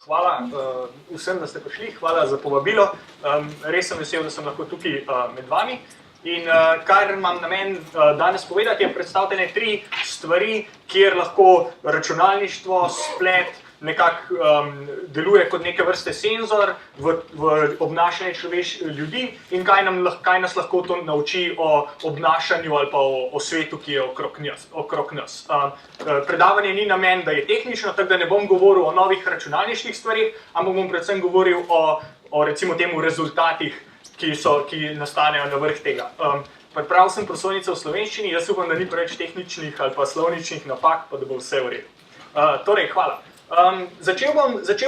Hvala vsem, da ste prišli, hvala za povabilo. Res sem vesel, da sem lahko tukaj med vami. In kar imam namen danes povedati, je predstavljene 3 stvari, kjer lahko računalništvo, splet nekako deluje kot neke vrste senzor v obnašanju ljudi in kaj nas lahko to nauči o obnašanju ali pa o svetu, ki je okrog nas. Predavanje ni namen, da je tehnično, tako da ne bom govoril o novih računalniških stvarih, ampak bom predvsem govoril o recimo temu rezultatih, ki nastanejo na vrh tega. Pripravil sem prosojnice v slovenščini, jaz upam, da ni preveč tehničnih ali pa slovničnih napak, pa da bo vse v redu. Torej, hvala. Začel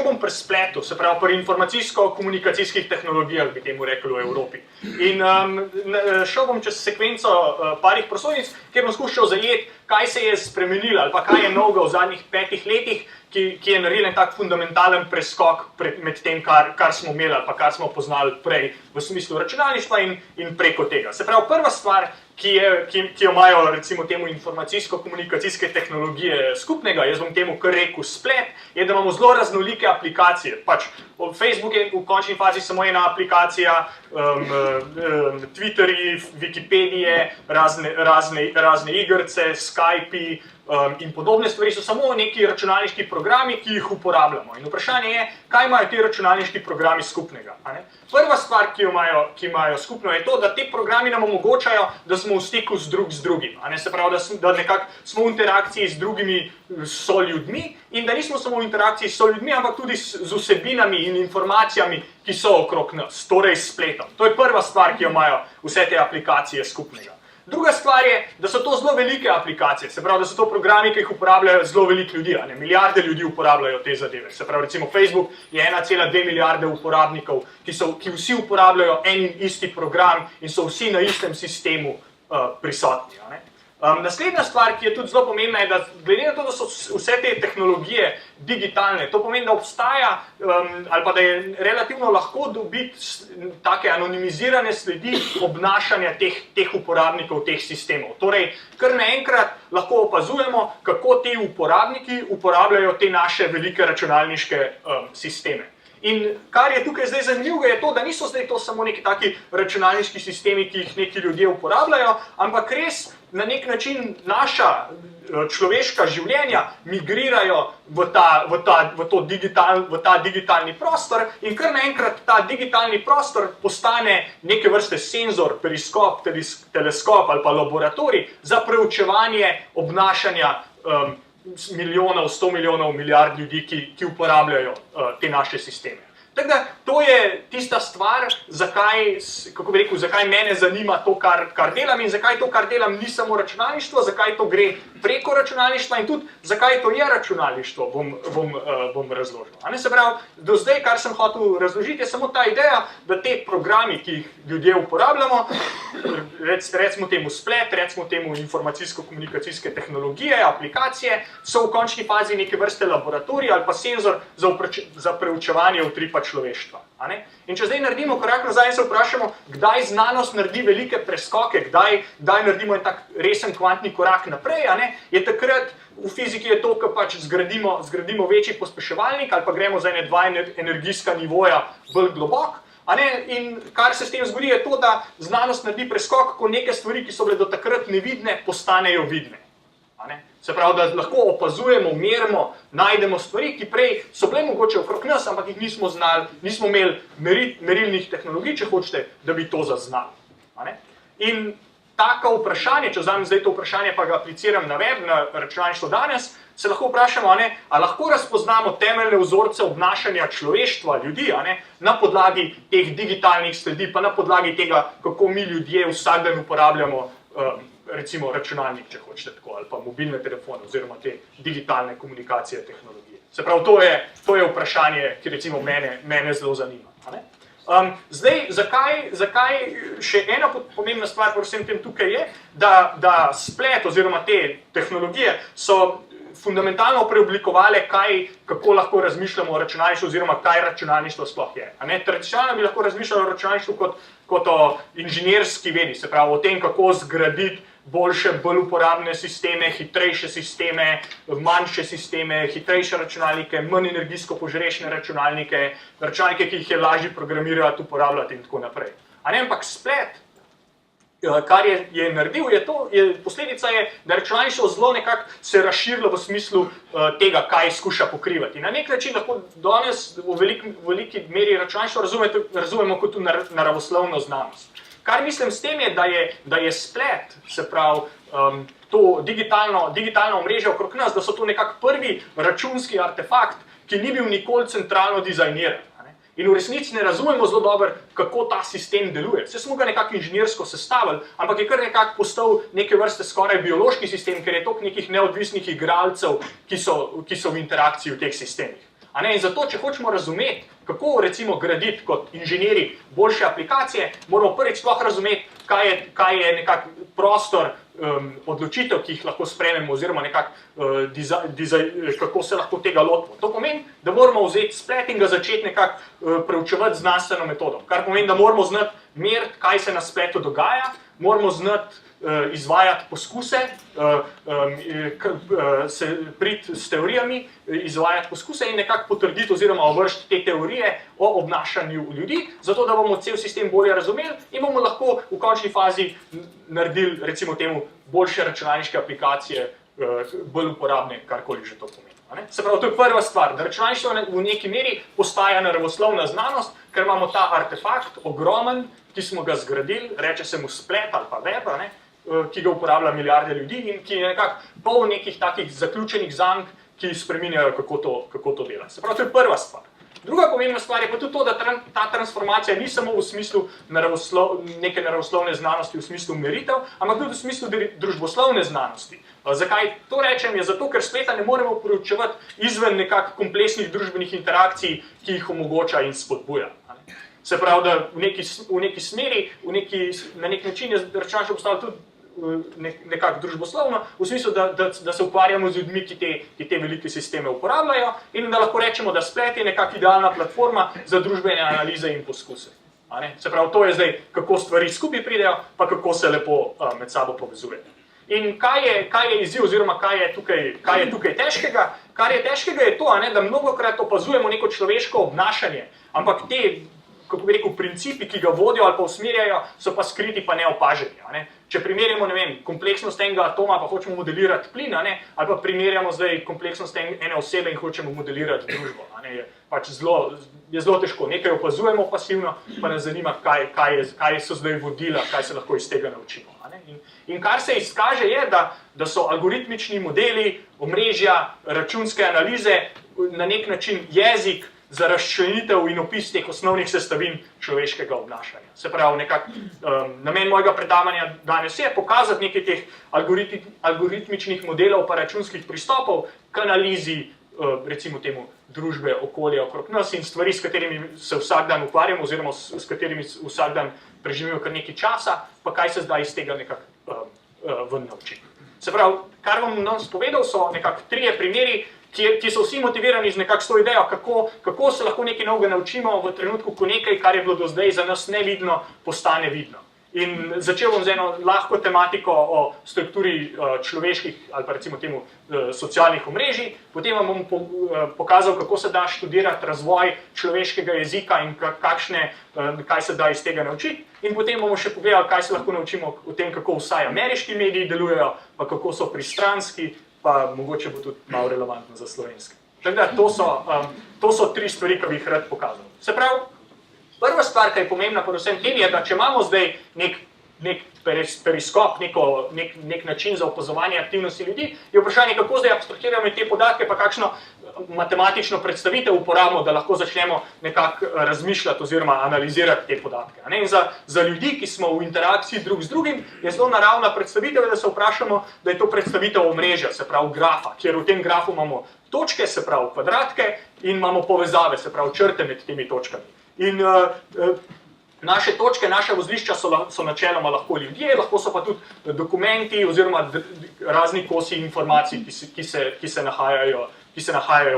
bom pri spletu, se pravi pri informacijsko-komunikacijskih tehnologijah, bi temu rekli v Evropi. In šel bom čez sekvenco parih prosojnic, kjer bom skušal zajeti, kaj se je spremenilo ali pa kaj je novega v zadnjih 5 letih, ki je naredil en tak fundamentalen preskok med tem, kar smo imeli ali pa kar smo poznali prej v smislu računalništva in preko tega. Se pravi, prva stvar, ki jo imajo recimo temu informacijsko-komunikacijske tehnologije skupnega, jaz bom temu kar rekel splet, je, da imamo zelo raznolike aplikacije. Pač Facebook je v končni fazi samo ena aplikacija, Twitterji, Wikipedije, razne igrce, Skype in podobne stvari so samo neki računalniški programi, ki jih uporabljamo. In vprašanje je, kaj imajo ti računalniški programi skupnega? Prva stvar, ki imajo skupno, je to, da ti programi nam omogočajo, da smo v stiku z drugim. Se pravi, da nekako smo v interakciji z drugimi soljudmi in da nismo samo v interakciji s soljudmi, ampak tudi z vsebinami in informacijami, ki so okrog nas, torej s spletom. To je prva stvar, ki jo imajo vse te aplikacije skupnega. Druga stvar je, da so to zelo velike aplikacije, se pravi, da so to programi, ki jih uporabljajo zelo veliko ljudi, milijarde ljudi uporabljajo te zadeve. Se pravi, recimo Facebook je 1,2 milijarde uporabnikov, ki vsi uporabljajo en in isti program in so vsi na istem sistemu prisotni. Naslednja stvar, ki je tudi zelo pomembna, je, da glede na to, da so vse te tehnologije digitalne, to pomeni, da obstaja ali pa da je relativno lahko dobiti take anonimizirane sledi obnašanja teh uporabnikov, teh sistemov. Torej, kar naenkrat lahko opazujemo, kako ti uporabniki uporabljajo te naše velike računalniške sisteme. In kar je tukaj zdaj zanimivo, je to, da niso zdaj to samo neki taki računalniški sistemi, ki jih neki ljudje uporabljajo, ampak res na nek način naša človeška življenja migrirajo v ta digitalni prostor in kar naenkrat ta digitalni prostor postane neke vrste senzor, periskop, teleskop ali pa laboratorij za preučevanje obnašanja milijonov, 100 milijonov, milijard ljudi, ki uporabljajo te naše sisteme. Tako da, to je tista stvar, zakaj mene zanima to, kar delam in zakaj to, kar delam, ni samo računalništvo, zakaj to gre preko računalništva in tudi zakaj to je računalništvo, bom razložil. Se pravi, do zdaj, kar sem hotel razložiti, je samo ta ideja, da te programi, ki jih ljudje uporabljamo, recimo temu splet, recimo temu informacijsko-komunikacijske tehnologije, aplikacije, so v končni fazi neke vrste laboratorij ali pa senzor za preučevanje utripa človeštva. In če zdaj naredimo korak nazaj in se vprašamo, kdaj znanost naredi velike preskoke, kdaj naredimo en tak resen kvantni korak naprej, je takrat v fiziki je to, ko pač zgradimo večji pospeševalnik ali pa gremo za ene 2 energijska nivoja bolj globok. In kar se s tem zgodi, je to, da znanost naredi preskok, ko neke stvari, ki so bile do takrat nevidne, postanejo vidne. Se pravi, da lahko opazujemo, merimo, najdemo stvari, ki prej so bile mogoče okrog nas, ampak jih nismo znali, nismo imeli merilnih tehnologij, če hočete, da bi to zaznali. In tako vprašanje, če vzamem zdaj to vprašanje, pa ga apliciram na web, na računalništvo danes, se lahko vprašamo, a lahko razpoznamo temeljne vzorce obnašanja človeštva, ljudi, na podlagi teh digitalnih sledi, pa na podlagi tega, kako mi ljudje vsak dan uporabljamo recimo računalnik, če hočete tako, ali pa mobilne telefone oziroma te digitalne komunikacije tehnologije. Se pravi, to je vprašanje, ki recimo mene zelo zanima. Zdaj, zakaj še ena pomembna stvar pri vsem tem tukaj je, da splet oziroma te tehnologije so fundamentalno preoblikovale, kako lahko razmišljamo o računalništvu oziroma kaj računalništvo sploh je. Tradicionalno bi lahko razmišljali o računalništvu kot o inženirski vedi, se pravi o tem, kako zgraditi boljše, bolj uporabne sisteme, hitrejše sisteme, manjše sisteme, hitrejše računalnike, manj energijsko požrešne računalnike, ki jih je lažje programirati, uporabljati in tako naprej. Ampak splet, kar je naredil, posledica je, da računalništvo zelo nekako se razširilo v smislu tega, kaj skuša pokrivati. Na nek način lahko danes v veliki meri računalništvo razumemo kot naravoslovno znanost. Kar mislim s tem je, da je splet, se pravi, to digitalno omrežje okrog nas, da so to nekako prvi računski artefakt, ki ni bil nikoli centralno dizajniran. In v resnici ne razumemo zelo dobro, kako ta sistem deluje. Vse smo ga nekako inženirsko sestavili, ampak je kar nekako postal neke vrste skoraj biološki sistem, ker je toliko nekih neodvisnih igralcev, ki so v interakciji v teh sistemih. In zato, če hočemo razumeti, kako recimo graditi kot inženirji boljše aplikacije, moramo prvič sploh razumeti, kaj je nekak prostor odločitev, ki jih lahko sprejmemo, oziroma kako se lahko tega lotimo. To pomeni, da moramo vzeti splet in ga začeti nekako preučevati znanstveno metodo. Kar pomeni, da moramo znati meriti, kaj se na spletu dogaja, moramo znati izvajati poskuse, priti s teorijami, izvajati poskuse in nekako potrditi oziroma ovršiti te teorije o obnašanju ljudi, zato da bomo cel sistem bolje razumeli in bomo lahko v končni fazi naredili, recimo temu, boljše računalniške aplikacije, bolj uporabne, karkoli že to pomeni. Se pravi, to je prva stvar, da računalništvo v neki meri postaja naravoslovna znanost, ker imamo ta artefakt, ogromen, ki smo ga zgradili, reče se mu splet ali pa web, ki ga uporablja milijarde ljudi in ki je nekako poln nekih takih zaključenih zank, ki spreminjajo, kako to dela. Se pravi, to je prva stvar. Druga pomembna stvar je pa tudi to, da ta transformacija ni samo v smislu neke naravoslovne znanosti, v smislu meritev, ampak tudi v smislu družboslovne znanosti. Zakaj to rečem? Je zato, ker spleta ne moremo preučevati izven nekako kompleksnih družbenih interakcij, ki jih omogoča in spodbuja. Se pravi, da v neki smeri, na nek način je računalništvo postalo tudi nekako družboslovno, v smislu, da se ukvarjamo z ljudmi, ki te velike sisteme uporabljajo in da lahko rečemo, da splet je nekako idealna platforma za družbene analize in poskuse. Se pravi, to je zdaj, kako stvari skupaj pridejo, pa kako se lepo med sabo povezujejo. In kaj je izziv, oziroma kaj je tukaj težkega? Kar je težkega je to, da mnogokrat opazujemo neko človeško obnašanje, ampak te, kako bi rekel, principi, ki ga vodijo ali pa usmerjajo, so pa skriti pa neopaženi. Če primerjamo, kompleksnost enega atoma, pa hočemo modelirati plin, ali pa primerjamo zdaj kompleksnost ene osebe in hočemo modelirati družbo. Je zelo težko. Nekaj opazujemo pasivno, pa nas zanima, kaj so zdaj vodila, kaj se lahko iz tega naučimo. In kar se izkaže je, da so algoritmični modeli, omrežja, računske analize na nek način jezik za razčlenitev in opis teh osnovnih sestavin človeškega obnašanja. Se pravi, namen mojega predavanja danes je pokazati nekaj teh algoritmičnih modelov pa računskih pristopov k analizi, recimo temu, družbe, okolja okrog nas in stvari, s katerimi se vsak dan ukvarjamo oziroma s katerimi vsak dan preživimo kar nekaj časa, pa kaj se zdaj iz tega nekako ven nauči. Se pravi, kar vam danes povedal, so nekako trije primeri, ki so vsi motivirani z nekako s to idejo, kako se lahko nekaj novega naučimo v trenutku, ko nekaj, kar je bilo do zdaj za nas nevidno, postane vidno. In začel bom z eno lahko tematiko o strukturi človeških ali pa recimo temu socialnih omrežij, potem vam bom pokazal, kako se da študirati razvoj človeškega jezika in kaj se da iz tega naučiti. In potem bomo še pogledali, kaj se lahko naučimo o tem, kako vsaj ameriški mediji delujejo, pa kako so pristranski, pa mogoče bo tudi malo relevantno za slovenski. Tako da, to so tri stvari, ki bi jih rad pokazal. Se pravi, prva stvar, ki je pomembna predvsem tem, je, da če imamo zdaj nek periskop, nek način za opazovanje aktivnosti ljudi, je vprašanje, kako zdaj abstrahiramo te podatke, pa kakšno matematično predstavitev uporabimo, da lahko začnemo nekako razmišljati oziroma analizirati te podatke. In za ljudi, ki smo v interakciji drug z drugim, je zelo naravna predstavitev, da se vprašamo, da je to predstavitev omrežja, se pravi grafa, kjer v tem grafu imamo točke, se pravi kvadratke, in imamo povezave, se pravi črte med temi točkami. In Naše točke, naša vozlišča so načeloma lahko ljudje, lahko so pa tudi dokumenti oziroma razni kosi informacij, ki se nahajajo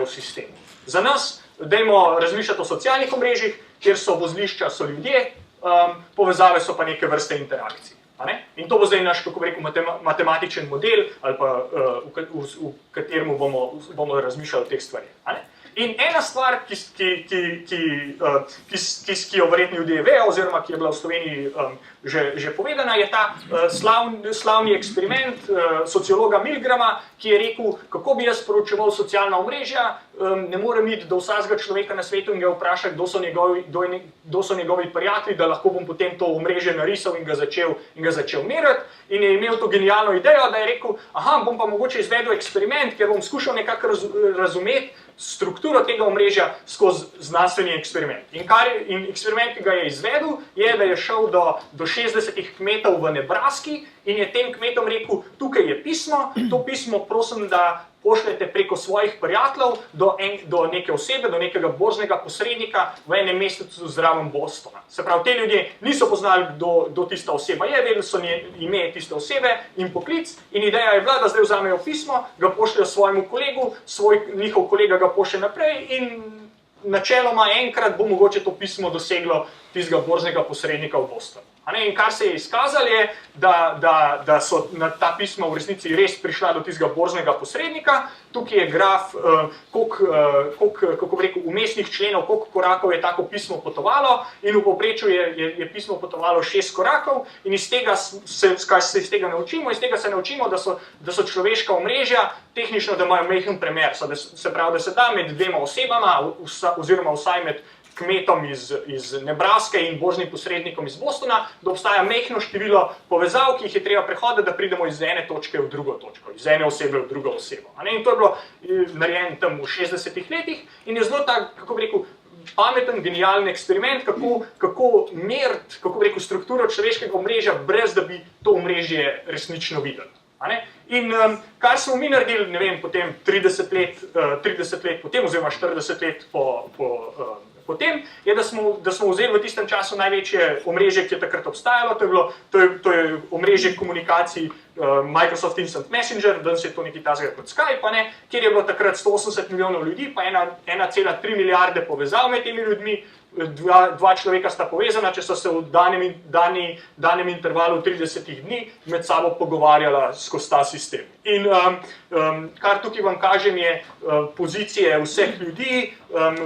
v sistemu. Za nas, dajmo razmišljati o socialnih omrežjih, kjer so vozlišča, so ljudje, povezave so pa neke vrste interakcij. In to bo zdaj naš, kako bi rekel, matematičen model, ali pa v katerem bomo razmišljali o teh stvarih. In ena stvar, ki jo verjetno ljudje vejo, oziroma ki je bila v Sloveniji že povedana, je ta slavni eksperiment sociologa Milgrama, ki je rekel, kako bi jaz proučeval socialna omrežja, ne morem iti do vsakega človeka na svetu in ga vprašati, kdo so njegovi prijatelji, da lahko bom potem to omrežje narisal in ga začel meriti. In je imel to genialno idejo, da je rekel, bom pa mogoče izvedel eksperiment, ker bom skušal nekako razumeti strukturo tega omrežja skozi znanstveni eksperiment. In eksperiment, ki ga je izvedel, je, da je šel do 60 kmetov v Nebraski in je tem kmetom rekel, tukaj je pismo, to pismo prosim, da pošljete preko svojih prijateljev do neke osebe, do nekega borznega posrednika v enem mesecu zraven Bostona. Se pravi, te ljudje niso poznali, kdo tista oseba je, vedeli so ime tiste osebe in poklic in ideja je bila, da zdaj vzamejo pismo, ga pošljajo svojemu kolegu, njihov kolega ga pošlje naprej in načeloma enkrat bo mogoče to pismo doseglo tistega borznega posrednika v Bostonu. In kar se je izkazalo je, da so na ta pisma v resnici res prišla do tistega borznega posrednika. Tukaj je graf, kako bi rekel, vmesnih členov, koliko korakov je tako pismo potovalo in v povprečju je pismo potovalo 6 korakov in iz tega iz tega naučimo? Iz tega se naučimo, da so človeška omrežja tehnično, da imajo majhen premer, se pravi, da se da med dvema osebama, oziroma vsaj med kmetom iz Nebraske in borznim posrednikom iz Bostona, da obstaja majhno število povezav, ki jih je treba prehoditi, da pridemo iz ene točke v drugo točko, iz ene osebe v drugo osebo. In to je bilo narejeno tam v 60-ih letih in je zelo tak, kako bi rekel, pameten, genijalen eksperiment, kako meriti, kako bi rekel, strukturo človeškega omrežja, brez da bi to omrežje resnično videli. In kar smo mi naredili, ne vem, potem 30 let potem, oziroma 40 let potem, je, da smo vzeli v tistem času največje omrežje, ki je takrat obstajalo, to je omrežje komunikacij Microsoft Instant Messenger, danes je to nekaj takega kot Skype, kjer je bilo takrat 180 milijonov ljudi, pa 1,3 milijarde povezav med temi ljudmi, dva človeka sta povezana, če so se v danem intervalu 30 dni med sabo pogovarjala skozi ta sistem. In kar tukaj vam kažem je pozicije vseh ljudi,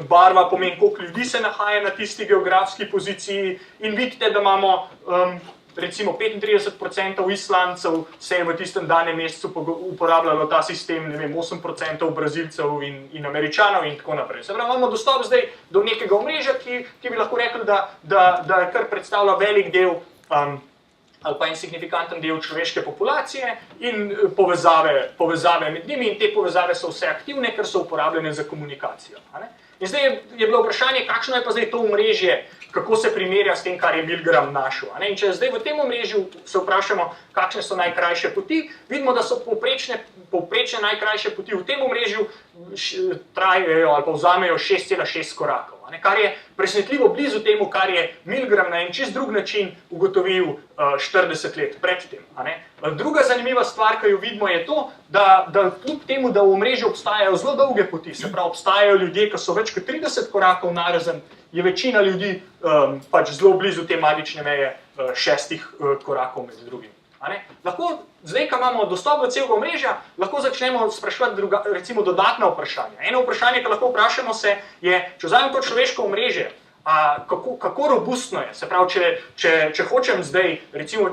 barva pomeni, koliko ljudi se nahaja na tisti geografski poziciji in vidite, da imamo recimo 35% Islandcev se je v tistem danem mesecu uporabljalo ta sistem, ne vem, 8% Brazilcev in Američanov in tako naprej. Se pravi, imamo dostop zdaj do nekega omrežja, ki bi lahko rekli, da kar predstavlja velik del ali pa en signifikanten del človeške populacije in povezave med njimi in te povezave so vse aktivne, ker so uporabljene za komunikacijo. In zdaj je bilo vprašanje, kakšno je pa zdaj to omrežje, kako se primerja s tem, kar je Milgram našel. In če zdaj v tem omrežju se vprašamo, kakšne so najkrajše poti, vidimo, da so povprečne najkrajše poti v tem omrežju trajajo ali pa vzamejo 6,6 korakov. Kar je presenetljivo blizu temu, kar je Milgram na en čist drug način ugotovil 40 let pred tem. Druga zanimiva stvar, ki jo vidimo, je to, da kljub temu, da v omrežju obstajajo zelo dolge poti, se pravi, obstajajo ljudje, ki so več kot 30 korakov narazen, je večina ljudi pač zelo blizu te magične meje 6 korakov med drugim. Lahko, zdaj, ko imamo dostop do celega omrežja, lahko začnemo spraševati recimo dodatna vprašanja. Eno vprašanje, ki lahko vprašamo se, je, če vzamem to človeško omrežje, kako robustno je? Se pravi, če hočem zdaj recimo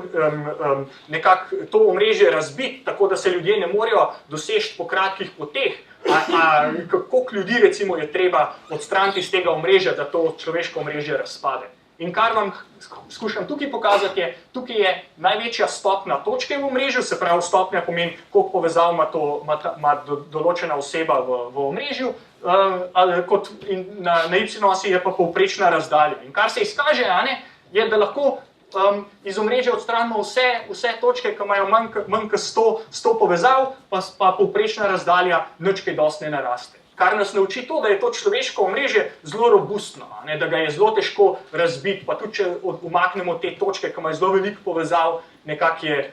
nekako to omrežje razbiti, tako da se ljudje ne morejo doseči po kratkih poteh, koliko ljudi recimo je treba odstraniti iz tega omrežja, da to človeško omrežje razpade. In kar vam skušam tukaj pokazati je, tukaj je največja stopnja točke v omrežju, se pravi stopnja pomeni, koliko povezav ima določena oseba v omrežju, na y-osi je pa povprečna razdalja. In kar se izkaže, je, da lahko iz omrežja odstranimo vse točke, ki imajo manj kot 100 povezav, pa povprečna razdalja nič kaj dosti ne naraste. kar nas nauči to, da je to človeško omrežje zelo robustno, da ga je zelo težko razbiti, pa tudi če umaknemo te točke, ki imajo zelo veliko povezav, nekako je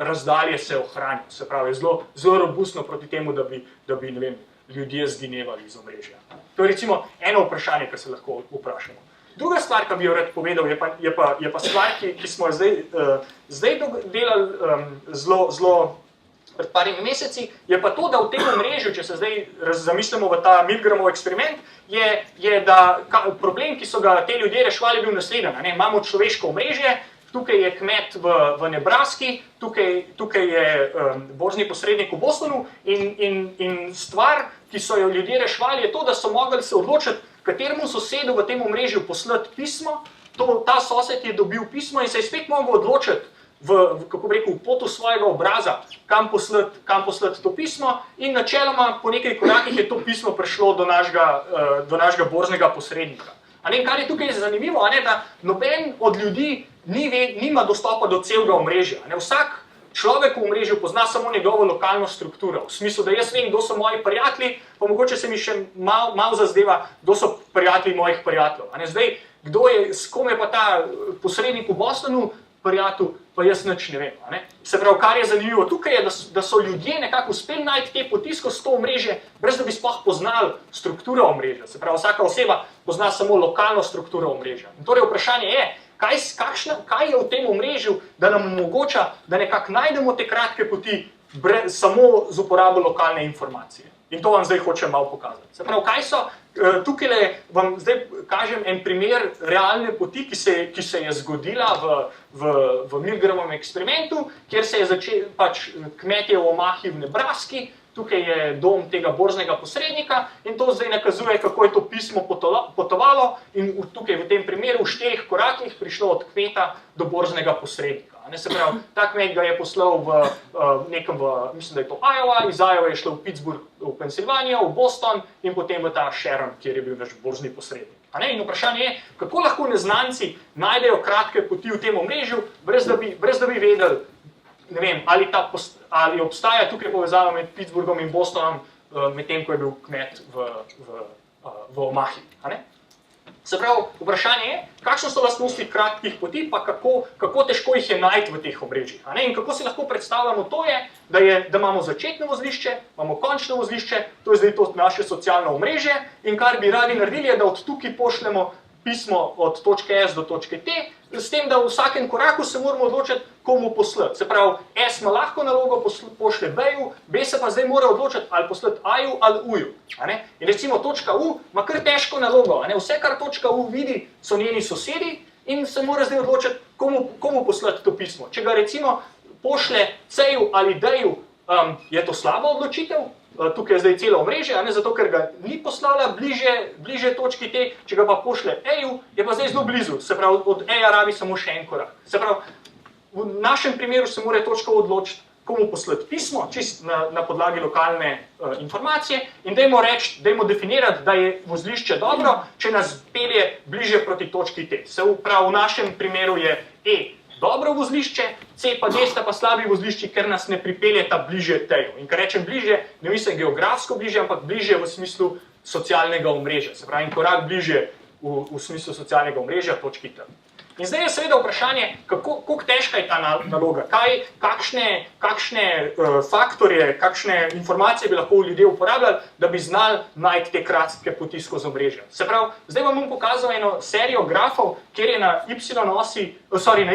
razdalje se ohranja, se pravi, zelo robustno proti temu, da bi ne vem, ljudje zginevali iz omrežja. To je recimo eno vprašanje, kar se lahko vprašamo. Druga stvar, ki bi jo rad povedal, je pa stvar, ki smo zdaj delali zelo pred parimi meseci, je pa to, da v tem omrežju, če se zdaj zamislimo v ta Milgramov eksperiment, je da problem, ki so ga te ljudje reševali, bil naslednji. Imamo človeško omrežje, tukaj je kmet v Nebraski, tukaj je borzni posrednik v Bostonu in stvar, ki so jo ljudje reševali, je to, da so mogli se odločiti, kateremu sosedu v tem omrežju poslati pismo, ta sosed je dobil pismo in se je spet mogel odločiti kako bi rekel, v potu svojega obraza, kam poslati to pismo in načeloma po nekaj korakih je to pismo prišlo do našega borznega posrednika. Kar je tukaj zanimivo, da noben od ljudi nima dostopa do celega omrežja. Vsak človek v omrežju pozna samo njegovo lokalno strukturo, v smislu, da jaz vem, kdo so moji prijatelji, pa mogoče se mi še malo zazdeva, kdo so prijatelji mojih prijateljev. Zdaj, s kom je pa ta posrednik v Bostonu prijatelj, pa jaz nič ne vem. Se pravi, kar je zanimivo tukaj je, da so ljudje nekako uspeli najti te poti skozi to omrežje, brez da bi sploh poznali strukturo omrežja. Se pravi, vsaka oseba pozna samo lokalno strukturo omrežja. In torej vprašanje je, kaj je v tem omrežju, da nam omogoča, da nekako najdemo te kratke poti samo z uporabo lokalne informacije. In to vam zdaj hočem malo pokazati. Se pravi, kaj so, tukaj vam zdaj kažem en primer realne poti, ki se je zgodila v Milgramovem eksperimentu, kjer se je začel kmetje v Omahi v Nebraski, tukaj je dom tega borznega posrednika in to zdaj nakazuje, kako je to pismo potovalo in tukaj v tem primeru v 4 korakih prišlo od kmeta do borznega posrednika. Se pravi, ta kmet ga je poslal mislim, da je to Iowa, iz Iowa je šlo v Pittsburgh, v Pensilvanijo, v Boston in potem v ta Sharon, kjer je bil naš borzni posrednik. In vprašanje je, kako lahko neznanci najdejo kratke poti v tem omrežju, brez da bi vedeli, ne vem, ali obstaja tukaj povezava med Pittsburghom in Bostonom, medtem ko je bil kmet v Omahi. Se pravi, vprašanje je, kakšne so lastnosti kratkih poti, pa kako težko jih je najti v teh omrežjih. In kako si lahko predstavljamo to je, da imamo začetno vozlišče, imamo končno vozlišče, to je zdaj to naše socialno omrežje in kar bi radi naredili je, da od tukaj pošljemo pismo od točke S do točke T, s tem, da v vsakem koraku se moramo odločiti, komu poslati. Se pravi, S ima lahko nalogo, pošlje B-ju, B se pa zdaj mora odločiti, ali poslati A-ju ali U-ju. In recimo točka U ima kar težko nalogo. Vse, kar točka U vidi, so njeni sosedi in se mora zdaj odločiti, komu poslati to pismo. Če ga recimo pošlje C-ju ali D-ju, je to slaba odločitev. Tukaj je zdaj celo omrežje, zato ker ga ni poslala bliže točki T, če ga pa pošlje E-ju, je pa zdaj zelo blizu. Se pravi, od E-ja rabi samo še en korak. Se pravi, v našem primeru se mora točka odločiti, komu poslati pismo, čist na podlagi lokalne informacije in dajmo definirati, da je vozlišče dobro, če nas pelje bliže proti točki T. Se pravi, v našem primeru je E dobro vozlišče, C pa D sta pa slabi vozlišči, ker nas ne pripeljeta bliže T-ju. In kar rečem bliže, ne mislim geografsko bliže, ampak bliže v smislu socialnega omrežja. Se pravi, korak bliže v smislu socialnega omrežja točki T. In zdaj je seveda vprašanje, kako težka je ta naloga, kakšne faktorje, kakšne informacije bi lahko ljudje uporabljali, da bi znali najti te kratke poti skozi omrežja. Se pravi, zdaj vam bom pokazal eno serijo grafov, kjer je na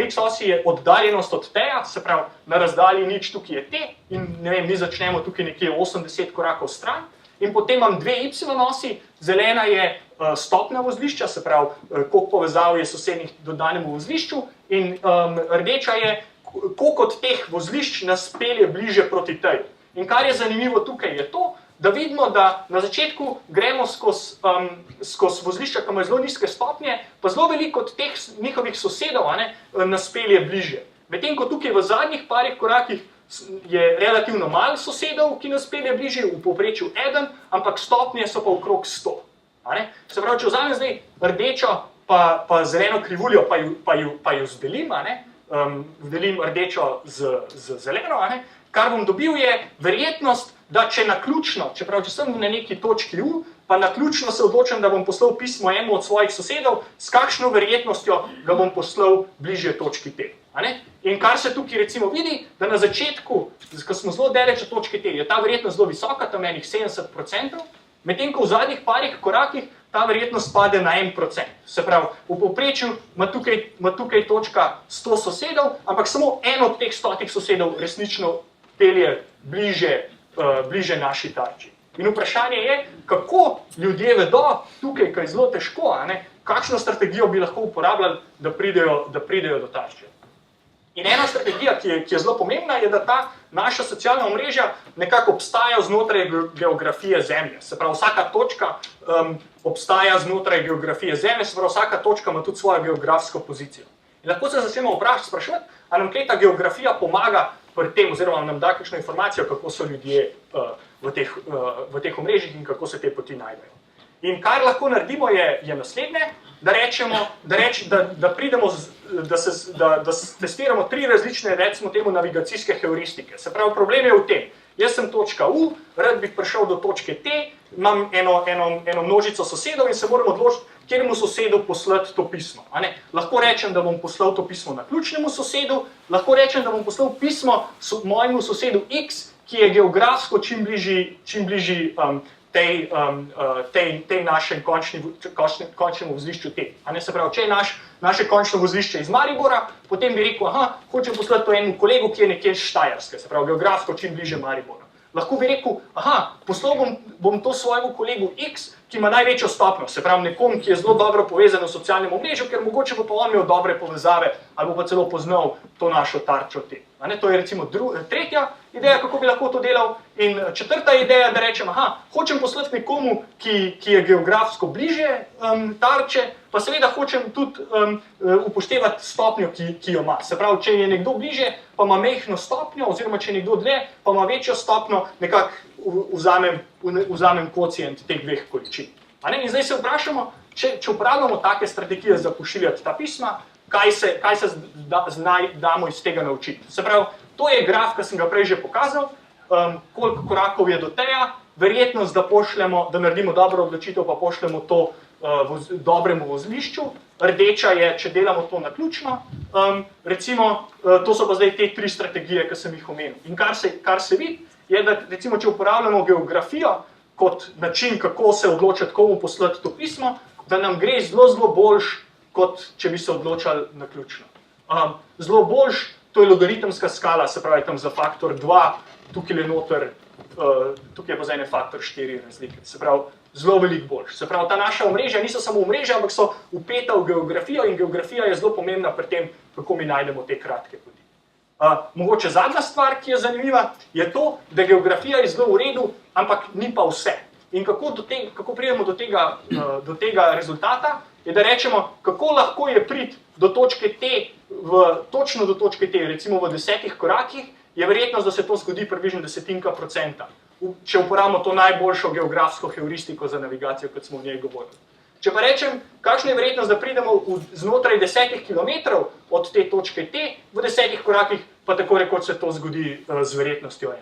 x-osi je oddaljenost od T-ja, se pravi, na razdalji nič tukaj je T in ne vem, mi začnemo tukaj nekje 80 korakov stran in potem imam dve y-osi, zelena je stopnja vozlišča, se pravi, koliko povezav je sosednjih do danemu vozlišču in rdeča je, koliko od teh vozlišč nas pelje bliže proti T-ju. In kar je zanimivo tukaj je to, da vidimo, da na začetku gremo skozi vozlišča, ki imajo zelo nizke stopnje, pa zelo veliko od teh njihovih sosedov nas pelje bliže. Medtem ko tukaj v zadnjih parih korakih je relativno malo sosedov, ki nas pelje bliže, v povprečju 1, ampak stopnje so pa okrog 100. Se pravi, če vzamem zdaj rdečo pa zeleno krivuljo, pa jo zdelim, delim rdečo z zeleno, kar bom dobil je verjetnost, da če naključno, čeprav če sem na neki točki U, pa naključno se odločim, da bom poslal pismo enemu od svojih sosedov, s kakšno verjetnostjo ga bom poslal bližje točki T. In kar se tukaj recimo vidi, da na začetku, ko smo zelo daleč od točke T, je ta verjetnost zelo visoka, tam enih 70%, medtem ko v zadnjih parih korakih ta verjetnost pade na 1%. Se pravi, v povprečju ima tukaj točka 100 sosedov, ampak samo en od teh 100 sosedov resnično pelje bliže naši tarči. In vprašanje je, kako ljudje vedo tukaj, kaj je zelo težko, kakšno strategijo bi lahko uporabljali, da pridejo do tarče. In ena strategija, ki je zelo pomembna, je, da ta naša socialna omrežja nekako obstaja znotraj geografije Zemlje. Se pravi, vsaka točka obstaja znotraj geografije Zemlje, se pravi, vsaka točka ima tudi svojo geografsko pozicijo. In lahko se začnemo spraševati, ali nam ta geografija pomaga pri tem, oziroma nam da kakšno informacijo, kako so ljudje v teh omrežjih in kako se te poti najdejo. In kar lahko naredimo je naslednje, da testiramo 3 različne, recimo temu, navigacijske heuristike. Se pravi, problem je v tem, jaz sem točka U, rad bi prišel do točke T, imam eno množico sosedov in se moram odločiti, kjeremu sosedu poslati to pismo. Lahko rečem, da bom poslal to pismo naključnemu sosedu, lahko rečem, da bom poslal pismo mojemu sosedu X, ki je geografsko čim bližji tej našem končnemu vozlišču T. Se pravi, če je naše končno vozlišče iz Maribora, potem bi rekel, hočem poslati to enemu kolegu, ki je nekje iz Štajerske, se pravi, geografsko čim bliže Maribora. Lahko bi rekel, poslal bom to svojemu kolegu X, ki ima največjo stopnjo, se pravi, nekom, ki je zelo dobro povezan v socialnem omrežju, ker mogoče bo pa on imel dobre povezave ali bo pa celo poznal to našo tarčo T. To je recimo tretja ideja, kako bi lahko to delal. In četrta ideja, da rečem, hočem poslati nekomu, ki je geografsko bliže tarče, pa seveda hočem tudi upoštevati stopnjo, ki jo ima. Se pravi, če je nekdo bliže, pa ima mehno stopnjo, oziroma če je nekdo dlje, pa ima večjo stopnjo, nekako vzamem kocient teh dveh količin. In zdaj se vprašamo, če uporabljamo take strategije za pošiljati ta pisma, kaj se damo iz tega naučiti. Se pravi, to je graf, ki sem ga prej že pokazal, koliko korakov je do teja, verjetnost, da naredimo dobro odločitev, pa pošljemo to dobremu vozlišču. Rdeča je, če delamo to naključno. Recimo, to so pa zdaj te 3 strategije, ki sem jih omenil. In kar se vidi, je, da recimo, če uporabljamo geografijo kot način, kako se odločiti, komu poslati to pismo, da nam gre zelo boljš, kot če bi se odločali naključno. Zelo boljš, to je logaritemska skala, se pravi tam za faktor 2, tukaj je noter, tukaj je pa za faktor 4 razlike. Se pravi, zelo veliko boljš. Se pravi, ta naša omrežja niso samo omrežja, ampak so vpeta v geografijo in geografija je zelo pomembna pri tem, kako mi najdemo te kratke poti. Mogoče zadnja stvar, ki je zanimiva, je to, da geografija je zelo v redu, ampak ni pa vse. In kako pridemo do tega rezultata, je, da rečemo, kako lahko je priti do točke T, točno do točke T, recimo v 10 korakih, je verjetnost, da se to zgodi približno 10%, če uporabimo to najboljšo geografsko heuristiko za navigacijo, kot smo v njej govorili. Če pa rečem, kakšna je verjetnost, da pridemo znotraj 10 km od te točke T, v 10 korakih pa tako rekoč se to zgodi z verjetnostjo 1.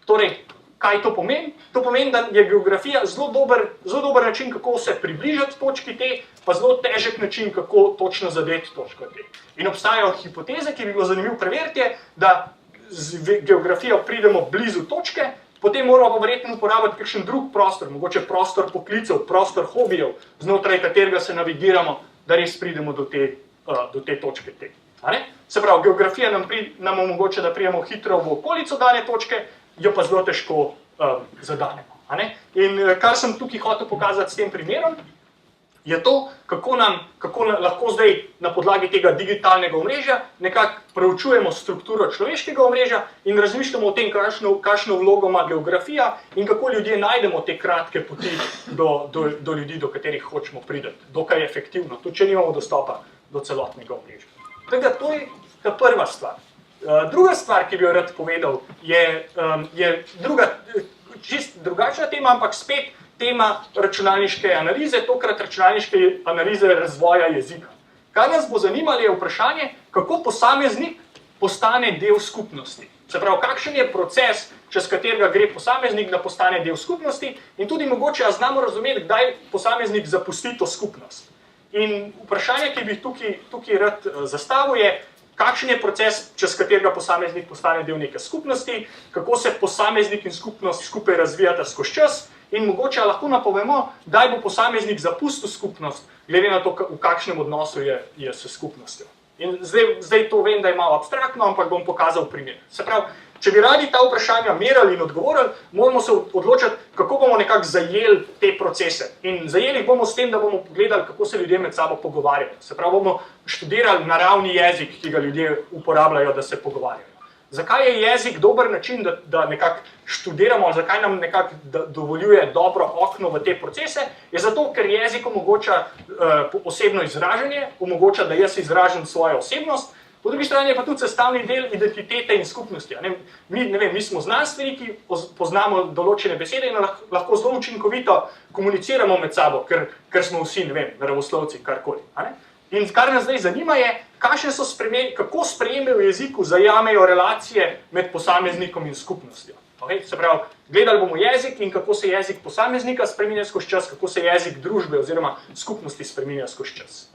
Torej, kaj to pomeni? To pomeni, da je geografija zelo dober način, kako se približati točki T, pa zelo težek način, kako točno zadeti točko T. In obstajajo hipoteze, ki bi bilo zanimivo preveriti, da z geografijo pridemo blizu točke, potem moramo pa verjetno uporabiti kakšen drug prostor, mogoče prostor poklicev, prostor hobijev, znotraj katerega se navigiramo, da res pridemo do te točke T. Se pravi, geografija nam omogoča, da pridemo hitro v okolico dane točke, jo pa zelo težko zadanemo. In kar sem tukaj hotel pokazati s tem primerom, je to, kako lahko zdaj na podlagi tega digitalnega omrežja nekako preučujemo strukturo človeškega omrežja in razmišljamo o tem, kakšno vlogo ima geografija in kako ljudje najdemo te kratke poti do ljudi, do katerih hočemo priti. Dokaj efektivno, tudi če nimamo dostopa do celotnega omrežja. Tako da to je ta prva stvar. Druga stvar, ki bi jo rad povedal, je čist drugačna tema, ampak spet tema računalniške analize, tokrat računalniške analize razvoja jezika. Kar nas bo zanimalo je vprašanje, kako posameznik postane del skupnosti. Se pravi, kakšen je proces, čez katerega gre posameznik, da postane del skupnosti in tudi mogoče znamo razumeti, kdaj posameznik zapusti to skupnost. In vprašanje, ki bi tukaj rad zastavil je, kakšen je proces, čez katerega posameznik postane del neke skupnosti, kako se posameznik in skupnost skupaj razvijata skozi čas in mogoče lahko napovemo, kdaj bo posameznik zapustil skupnost, glede na to, v kakšnem odnosu je s skupnostjo. In zdaj to vem, da je malo abstraktno, ampak bom pokazal primer. Se pravi, če bi radi ta vprašanja merili in odgovorili, moramo se odločiti, kako bomo nekako zajeli te procese. In zajeli jih bomo s tem, da bomo gledali, kako se ljudje med sabo pogovarjajo. Se pravi, bomo študirali naravni jezik, ki ga ljudje uporabljajo, da se pogovarjajo. Zakaj je jezik dober način, da nekako študiramo, zakaj nam nekako dovoljuje dobro okno v te procese, je zato, ker jezik omogoča osebno izražanje, omogoča, da jaz izražam svojo osebnost, po drugi strani je pa tudi sestavni del identitete in skupnosti. Mi smo znanstveniki, poznamo določene besede in lahko zelo učinkovito komuniciramo med sabo, ker smo vsi, naravoslovci, karkoli. In kar nas zdaj zanima je, kako sprejeme v jeziku zajamejo relacije med posameznikom in skupnostjo. Se pravi, gledali bomo jezik in kako se jezik posameznika spreminja skozi čas, kako se jezik družbe oziroma skupnosti spreminja skozi čas.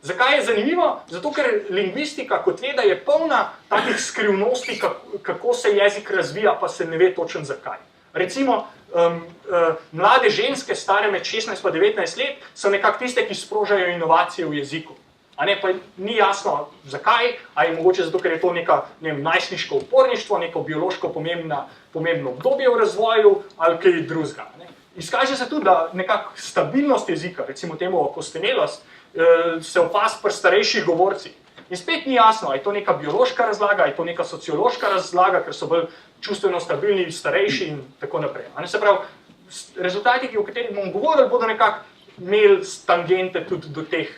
Zakaj je zanimivo? Zato, ker lingvistika kot veda je polna takih skrivnosti, kako se jezik razvija, pa se ne ve točno zakaj. Recimo, mlade ženske, stare med 16 in 19 let, so nekako tiste, ki sprožajo inovacije v jeziku. Pa ni jasno zakaj, ali je mogoče zato, ker je to neka najstniško uporništvo, neko biološko pomembno obdobje v razvoju ali kaj drugega. Izkaže se tudi, da nekako stabilnost jezika, recimo temu okostenelost, se opazi pri starejših govorcih. In spet ni jasno, ali je to neka biološka razlaga, ali je to neka sociološka razlaga, ker so bolj čustveno stabilni, starejši in tako naprej. Se pravi, rezultati, o katerih bomo govorili, bodo nekako imeli tangente tudi do teh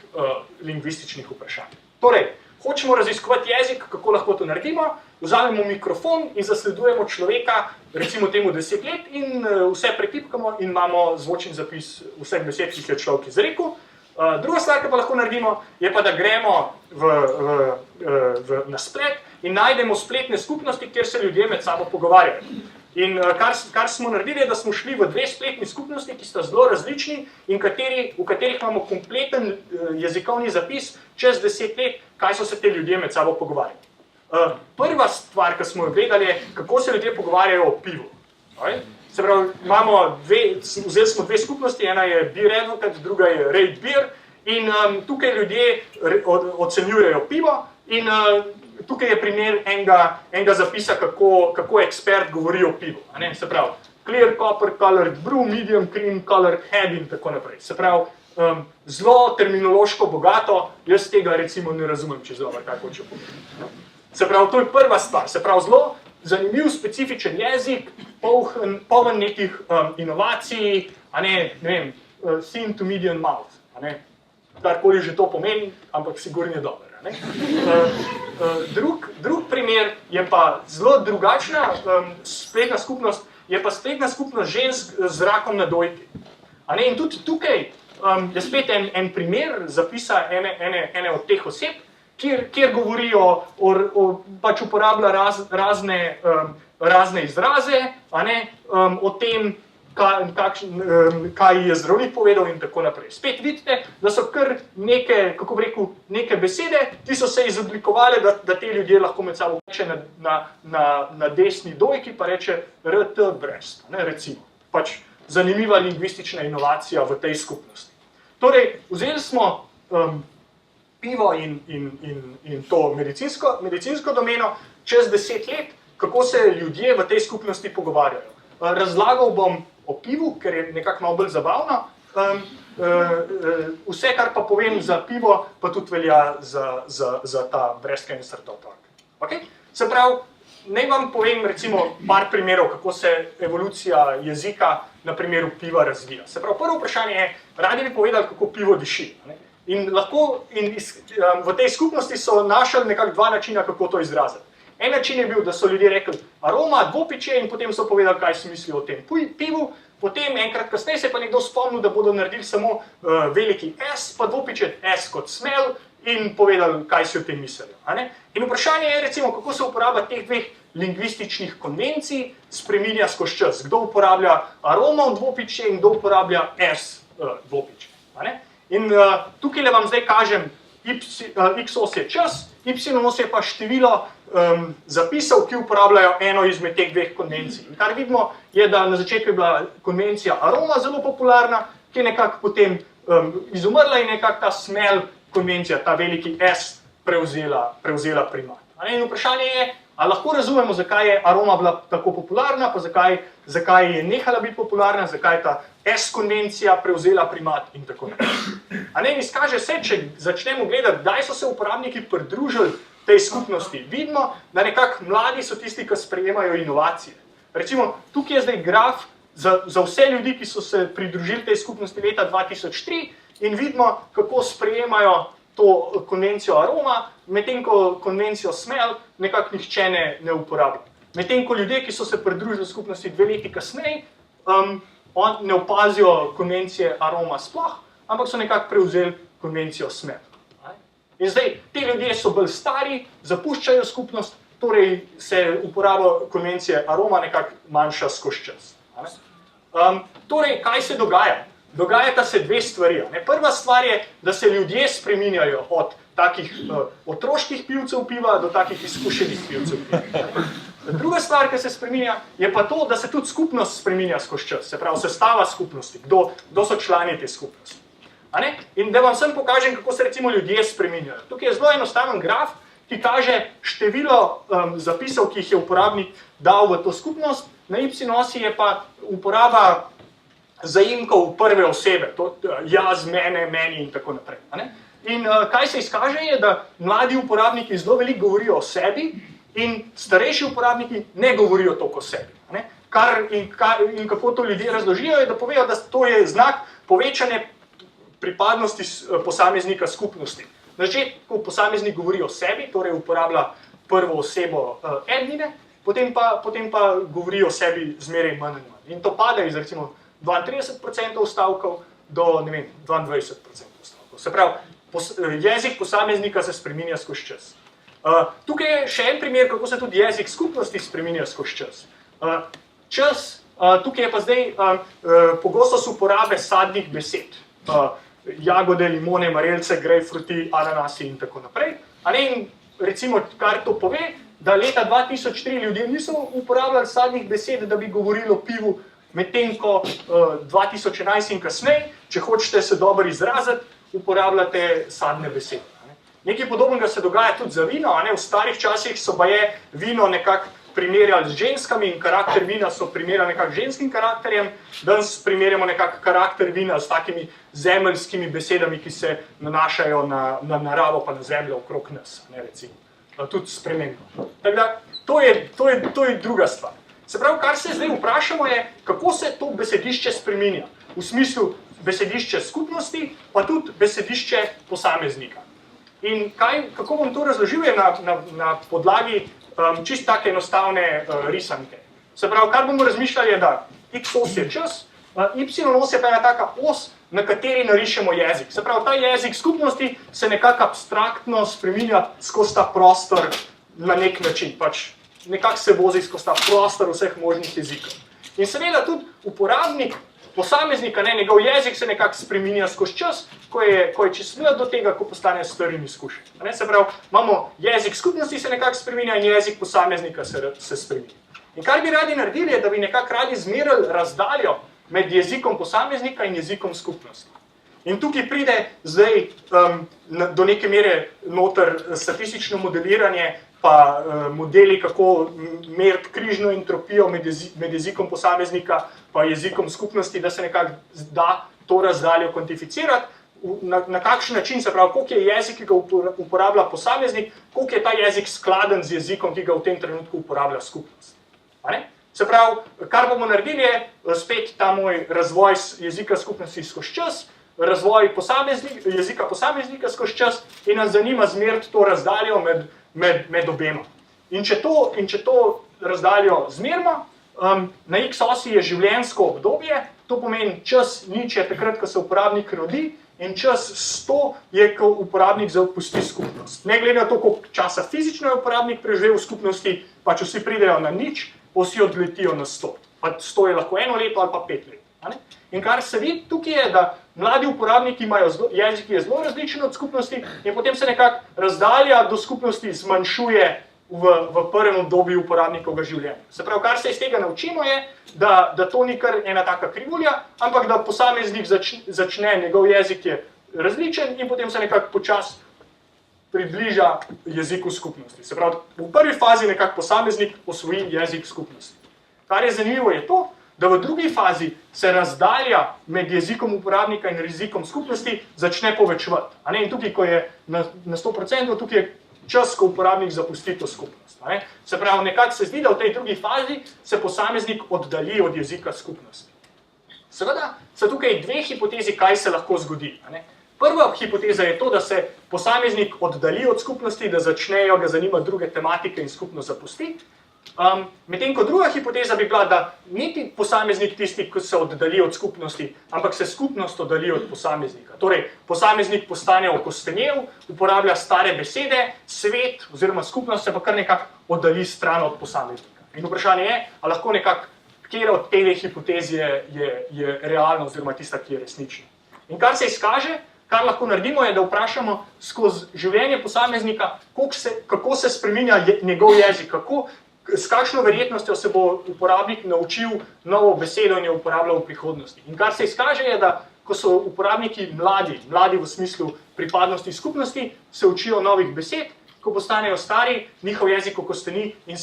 lingvističnih vprašanj. Torej, hočemo raziskovati jezik, kako lahko to naredimo, vzamemo mikrofon in zasledujemo človeka, recimo temu 10 let in vse prekipkamo in imamo zvočni zapis vseh besed, ki jih je človek izrekel. Druga stvar, ki pa lahko naredimo, je pa, da gremo na splet in najdemo spletne skupnosti, kjer se ljudje med sabo pogovarjajo. In kar smo naredili, je, da smo šli v dve spletni skupnosti, ki sta zelo različni in v katerih imamo kompleten jezikovni zapis čez 10 let, kaj so se te ljudje med sabo pogovarjali. Prva stvar, ki smo jo gledali, je, kako se ljudje pogovarjajo o pivu. Se pravi, vzeli smo dve skupnosti, ena je Beer Advocate, druga je Rate Beer in tukaj ljudje ocenjujejo pivo in tukaj je primer enega zapisa, kako ekspert govori o pivu. Se pravi, clear copper colored brew, medium cream colored head in tako naprej. Se pravi, zelo terminološko bogato, jaz tega recimo ne razumem, če zelo kaj hoče povedati. Se pravi, to je prva stvar, se pravi, zelo zanimiv, specifičen jezik, poln nekih inovacij, thin to medium mouth, karkoli že to pomeni, ampak sigurno je dober. Drug primer je pa zelo drugačna spletna skupnost, je pa spletna skupnost žensk z rakom na dojki. In tudi tukaj je spet en primer zapisa ene od teh oseb, kjer govorijo, pač uporablja razne izraze, o tem, kaj je zdravnik povedal in tako naprej. Spet vidite, da so kar neke besede, ki so se izoblikovale, da te ljudje lahko med sabo reče na desni dojki, pa reče RT breast, recimo. Pač zanimiva lingvistična inovacija v tej skupnosti. Torej, vzeli smo pivo in to medicinsko domeno čez 10 let, kako se ljudje v tej skupnosti pogovarjajo. Razlagal bom o pivu, ker je nekako malo bolj zabavno. Vse, kar pa povem za pivo, pa tudi velja za ta breast cancer talk. Se pravi, naj vam povem recimo par primerov, kako se evolucija jezika na primeru piva razvija. Se pravi, prvo vprašanje je, radi bi povedali, kako pivo diši. In v tej skupnosti so našli nekako dva načina, kako to izraziti. En način je bil, da so ljudje rekli aroma, dvopičje in potem so povedali, kaj si mislijo o tem pivu. Potem enkrat kasneje se pa nekdo spomnil, da bodo naredili samo veliki S, pa dvopičje S kot smell in povedali, kaj si o tem mislijo. In vprašanje je, recimo, kako se uporablja teh dveh lingvističnih konvencij, spreminja skozi čas. Kdo uporablja aromov dvopičje in kdo uporablja s dvopičje. In tukaj vam zdaj kažem, x os je čas, y os je pa število zapisov, ki uporabljajo eno izmed teh dveh konvencij. In kar vidimo, je, da na začetku je bila konvencija aroma zelo popularna, ki je nekako potem izumrla in nekako ta smell konvencija, ta veliki S prevzela primat. In vprašanje je, ali lahko razumemo, zakaj je aroma bila tako popularna, pa zakaj je nehala biti popularna, zakaj je ta S-konvencija prevzela primat in tako naprej. In izkaže se, če začnemo gledati, kdaj so se uporabniki pridružili tej skupnosti, vidimo, da nekako mladi so tisti, ki sprejemajo inovacije. Recimo, tukaj je zdaj graf za vse ljudi, ki so se pridružili tej skupnosti leta 2003 in vidimo, kako sprejemajo to konvencijo aroma, medtem ko konvencijo smell nekako nihče ne uporablja. Medtem ko ljudje, ki so se pridružili skupnosti 2 leti kasneje, ne opazijo konvencije aroma sploh, ampak so nekako prevzeli konvencijo smell. In zdaj, ti ljudje so bolj stari, zapuščajo skupnost, torej se uporaba konvencije aroma nekako manjša skozi čas. Torej, kaj se dogaja? Dogajata se 2 stvari. Prva stvar je, da se ljudje spreminjajo od takih otroških pivcev piva do takih izkušenih pivcev piva. Druga stvar, ki se spreminja, je pa to, da se tudi skupnost spreminja skozi čas, se pravi sestava skupnosti, kdo so člani te skupnosti. In da vam sem pokažem, kako se recimo ljudje spreminjajo. Tukaj je zelo enostaven graf, ki kaže število zapisov, ki jih je uporabnik dal v to skupnost, na y-osi je pa uporaba zaimkov prve osebe, to jaz, mene, meni in tako naprej. In kaj se izkaže je, da mladi uporabniki zelo veliko govorijo o sebi in starejši uporabniki ne govorijo toliko o sebi. In kako to ljudje razložijo, je, da povejo, da to je znak povečane pripadnosti posameznika skupnosti. Na začetku posameznik govori o sebi, torej uporablja prvo osebo ednine, potem pa govori o sebi zmeraj manj in manj. In to pada iz recimo 32% stavkov do 22% stavkov. Se pravi, jezik posameznika se spreminja skozi čas. Tukaj je še en primer, kako se tudi jezik skupnosti spreminja skozi čas. Tukaj je pa zdaj pogostost uporabe sadnih besed. Jagode, limone, marelce, grejpfruti, ananasi in tako naprej. In recimo, kar to pove, da leta 2003 ljudje niso uporabljali sadnih besed, da bi govorili o pivu, medtem ko 2011 in kasneje, če hočete se dobro izraziti, uporabljate sadne besede. Nekaj podobnega se dogaja tudi za vino. V starih časih so baje vino nekako primerjali z ženskami in karakter vina so primerjali nekako ženskim karakterjem. Danes primerjamo nekako karakter vina s takimi zemeljskimi besedami, ki se nanašajo na naravo pa na zemljo okrog nas. Tudi spremembo. Tako da, to je druga stvar. Se pravi, kar se zdaj vprašamo je, kako se to besedišče spreminja. V smislu besedišče skupnosti, pa tudi besedišče posameznika. In kako bom to razložil, je na podlagi čisto take enostavne risanke. Se pravi, kar bomo razmišljali je, da x os je čas, y os je pa ena taka os, na kateri narišemo jezik. Se pravi, ta jezik skupnosti se nekako abstraktno spreminja skozi ta prostor na nek način. Pač nekako se vozi skozi ta prostor vseh možnih jezikov. In seveda tudi uporabnik posameznika, njegov jezik se nekako spreminja skozi čas, ko je čez mlad do tega, ko postane star in izkušen. Se pravi, imamo jezik skupnosti se nekako spreminja in jezik posameznika se spreminja. In kar bi radi naredili, je, da bi nekako radi zmerali razdaljo med jezikom posameznika in jezikom skupnosti. In tukaj pride zdaj do neke mere noter statistično modeliranje, pa modeli, kako meriti križno entropijo med jezikom posameznika pa jezikom skupnosti, da se nekako da to razdaljo kvantificirati, na kakšen način, se pravi, koliko je jezik, ki ga uporablja posameznik, koliko je ta jezik skladen z jezikom, ki ga v tem trenutku uporablja skupnost. Se pravi, kar bomo naredili je spet ta moj razvoj jezika skupnosti skozi čas, razvoj jezika posameznika skozi čas in nas zanima zmeriti to razdaljo med obema. In če to razdaljo zmerimo, na x-osi je življenjsko obdobje, to pomeni čas nič je takrat, ko se uporabnik rodi in čas 100 je, ko uporabnik zapusti skupnost. Ne glede na to, koliko časa fizično je uporabnik preživel v skupnosti, pač vsi pridejo na nič, pa vsi odletijo na 100. Pa 100 je lahko 1 leto ali pa 5 let. In kar se vidi tukaj je, da mladi uporabniki imajo jezik, ki je zelo različen od skupnosti in potem se nekako razdalja do skupnosti zmanjšuje v prvem obdobju uporabnikovega življenja. Se pravi, kar se iz tega naučimo je, da to ni kar ena taka krivulja, ampak da posameznik začne, njegov jezik je različen in potem se nekako počasi približa jeziku skupnosti. Se pravi, v prvi fazi nekako posameznik osvoji jezik skupnosti. Kar je zanimivo je to, da v drugi fazi se razdalja med jezikom uporabnika in jezikom skupnosti začne povečevati. In tukaj, ko je na 100%, tukaj je čas, ko uporabnik zapusti to skupnost. Se pravi, nekako se zdi, da v tej drugi fazi se posameznik oddalji od jezika skupnosti. Seveda so tukaj dve hipotezi, kaj se lahko zgodi. Prva hipoteza je to, da se posameznik oddalji od skupnosti, da začnejo ga zanimati druge tematike in skupnost zapusti. Medtem ko druga hipoteza bi bila, da niti posameznik tisti, ki se oddalji od skupnosti, ampak se skupnost oddalji od posameznika. Torej, posameznik postane okostenel, uporablja stare besede, svet oziroma skupnost se pa kar nekako oddalji stran od posameznika. In vprašanje je, ali lahko nekako, katera od te hipotez je realna oziroma tista, ki je resnična. In kar se izkaže, kar lahko naredimo, je, da vprašamo skozi življenje posameznika, kako se spreminja njegov jezik, s kakšno verjetnostjo se bo uporabnik naučil novo besedo in jo uporabljal v prihodnosti. In kar se izkaže je, da ko so uporabniki mladi v smislu pripadnosti skupnosti, se učijo novih besed, ko postanejo stari, njihov jezik okosteni in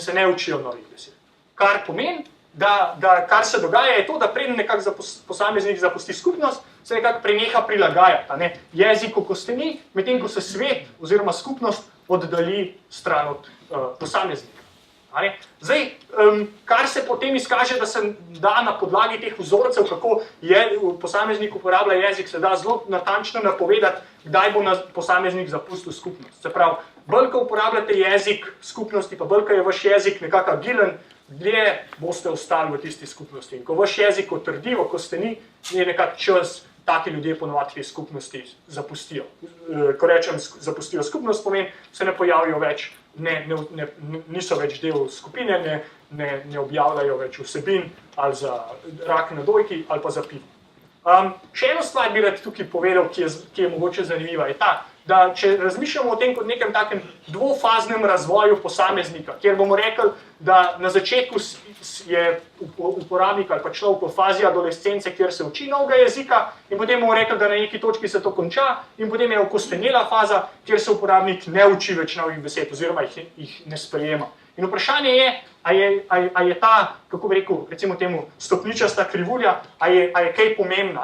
se ne učijo novih besed. Kar pomeni, da kar se dogaja je to, da preden nekako posameznik zapusti skupnost, se nekako preneha prilagajati. Jezik okosteni, medtem ko se svet oziroma skupnost oddalji stran od posameznika. Zdaj, kar se potem izkaže, da se da na podlagi teh vzorcev, kako posameznik uporablja jezik, se da zelo natančno napovedati, kdaj bo posameznik zapustil skupnost. Se pravi, bolj ko uporabljate jezik skupnosti, pa bolj ko je vaš jezik nekako agilen, dlje boste ostali v tisti skupnosti. In ko vaš jezik otrdi, ko ste ni, je nekako čas, taki ljudje ponovadi te skupnosti zapustijo. Ko rečem zapustijo skupnost, pomeni, se ne pojavijo več, niso več del skupine, ne objavljajo več vsebin ali za rak na dojki ali pa za pivo. Še eno stvar bi rad tukaj povedal, ki je mogoče zanimiva, je ta, da če razmišljamo o tem kot nekem takem dvofaznem razvoju posameznika, kjer bomo rekli, da na začetku je uporabnik ali pa človek v fazi adolescence, kjer se uči novega jezika in potem bomo rekli, da na neki točki se to konča in potem je okostenela faza, kjer se uporabnik ne uči več novih besed oziroma jih ne sprejema. In vprašanje je, a je ta, kako bi rekel, recimo temu stopničasta krivulja, a je kaj pomembna,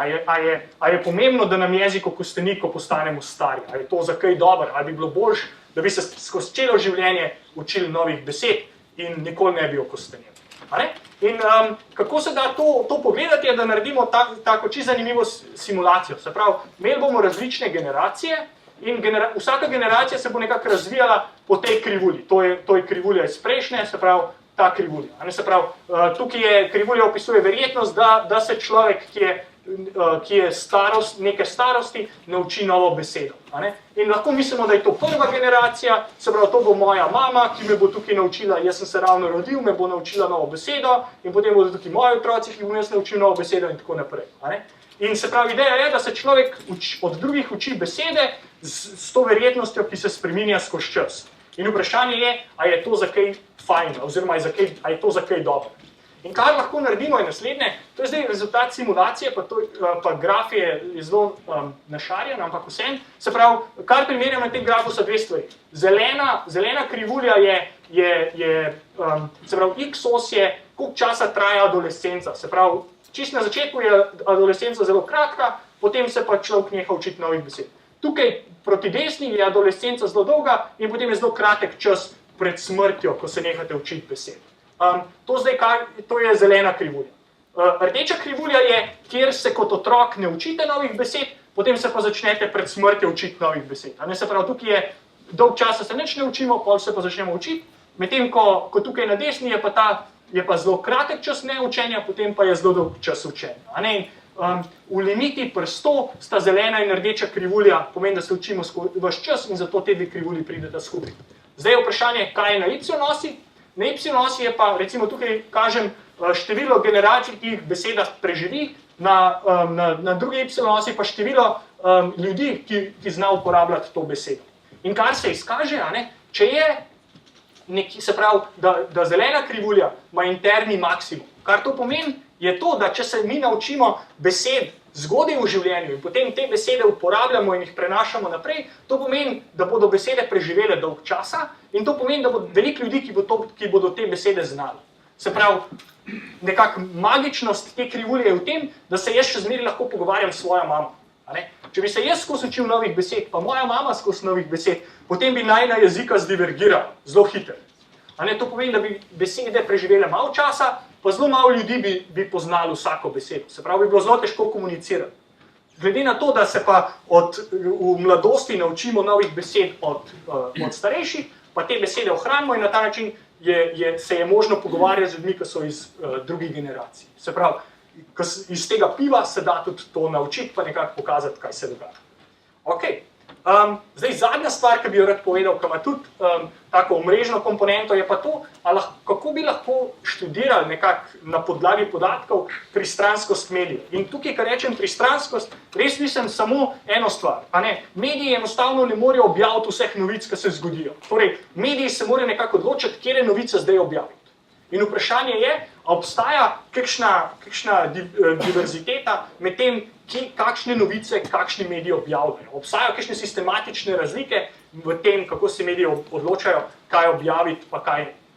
a je pomembno, da nam jezik okosteni, ko postanemo stari, a je to za kaj dobro, ali bi bilo boljše, da bi se skozi celo življenje učili novih besed in nikoli ne bi okostenili. In kako se da to pogledati, je, da naredimo tako čisto zanimivo simulacijo. Se pravi, imeli bomo različne generacije, in vsaka generacija se bo nekako razvijala po tej krivulji. To je krivulja iz prejšnje, se pravi, ta krivulja. Se pravi, tukaj je krivulja opisuje verjetnost, da se človek, ki je neke starosti, nauči novo besedo. In lahko mislimo, da je to prva generacija, se pravi, to bo moja mama, ki me bo tukaj naučila, jaz sem se ravno rodil, me bo naučila novo besedo, in potem bodo tukaj moji otroci, ki bom jaz naučil novo besedo in tako naprej. In se pravi, ideja je, da se človek od drugih uči besede s to verjetnostjo, ki se spreminja skozi čas. In vprašanje je, a je to za kaj fajn, oziroma a je to za kaj dobro. In kar lahko naredimo je naslednje, to je zdaj rezultat simulacije, pa graf je zelo našarjen, ampak vsem. Se pravi, kar primerjamo na tem grafu so dve stvari. Zelena krivulja se pravi, x-os je, koliko časa traja adolescenca. Se pravi, čisto na začetku je adolescenca zelo kratka, potem se pa človek neha učiti novih besed. Tukaj proti desni je adolescenca zelo dolga in potem je zelo kratek čas pred smrtjo, ko se nehate učiti besed. To je zelena krivulja. Rdeča krivulja je, kjer se kot otrok ne učite novih besed, potem se pa začnete pred smrtjo učiti novih besed. Se pravi, tukaj je dolg časa se nič ne učimo, pol se pa začnemo učiti, medtem ko tukaj na desni je pa zelo kratek čas neučenja, potem pa je zelo dolg čas učenja. v limiti pri 100 sta zelena in rdeča krivulja, pomeni, da se učimo vaš čas in zato te dve krivulji prideta skupaj. Zdaj je vprašanje, kaj je na y-osi. Na y-osi je pa, recimo tukaj kažem, število generacij, ki jih beseda preživi, na drugi y-osi pa število ljudi, ki zna uporabljati to besedo. In kar se izkaže, če je se pravi, da zelena krivulja ima interni maksimum. Kar to pomeni, je to, da če se mi naučimo besed zgodaj v življenju in potem te besede uporabljamo in jih prenašamo naprej, to pomeni, da bodo besede preživele dolg časa in to pomeni, da bo veliko ljudi, ki bodo te besede znali. Se pravi, nekako magičnost te krivulje je v tem, da se jaz še zmeraj lahko pogovarjam s svojo mamo. Če bi se jaz skozi učil novih besed, pa moja mama skozi novih besed, potem bi najna jezika zdivergirala, zelo hiter. To pomeni, da bi besede preživele malo časa, pa zelo malo ljudi bi poznali vsako besedo. Se pravi, bi bilo zelo težko komunicirati. Glede na to, da se pa v mladosti naučimo novih besed od starejših, pa te besede ohranimo in na ta način se je možno pogovarjati z ljudmi, ki so iz drugih generacij. Se pravi, iz tega piva se da tudi to naučiti, pa nekako pokazati, kaj se dogaja. Ok, zdaj zadnja stvar, ki bi jo rad povedal, ki ima tudi tako omrežno komponento, je pa to, kako bi lahko študirali nekako na podlagi podatkov pristranskost medijev. In tukaj, ko rečem pristranskost, res mislim samo eno stvar. Mediji enostavno ne morejo objaviti vseh novic, ki se zgodijo. Torej, mediji se morajo nekako odločiti, kje novice zdaj objaviti. In vprašanje je, obstaja kakšna diverziteta med tem, kakšne novice, kakšni mediji objavljajo. Obstajajo kakšne sistematične razlike v tem, kako se mediji odločajo, kaj objaviti, pa